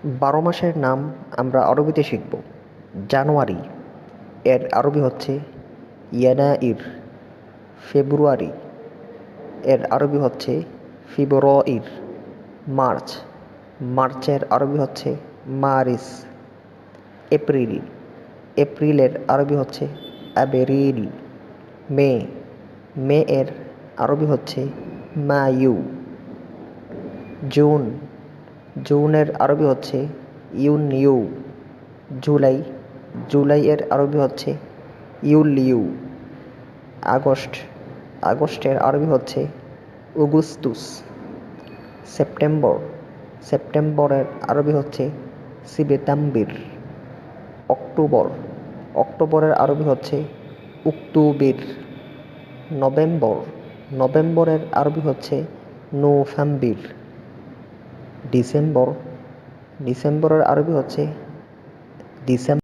12 মাসের নাম আমরা আরবিতে শিখব। জানুয়ারি, এর আরবি হচ্ছে ইয়ানাইর। ফেব্রুয়ারি, এর আরবি হচ্ছে ফিবরইর। মার্চ, মার্চের আরবি হচ্ছে মারিস। এপ্রিল, এপ্রিলের আরবি হচ্ছে আবেরিল। মে, মে এর আরবি হচ্ছে মায়ু। জুন, জুনের আরবি হচ্ছে ইউনিউ। জুলাই, জুলাই এর আরবি হচ্ছে ইউলিউ। আগস্ট, আগস্টের আরবি হচ্ছে অগুস্তুস। সেপ্টেম্বর, সেপ্টেম্বরের আরবি হচ্ছে সিবেতাম্বির। অক্টোবর, অক্টোবরের আরবি হচ্ছে উক্তুবির। নভেম্বর, নভেম্বরের আরবি হচ্ছে নূফাম্বির। ডিসেম্বর, ডিসেম্বরের আরবি হচ্ছে ডিসেম্বর।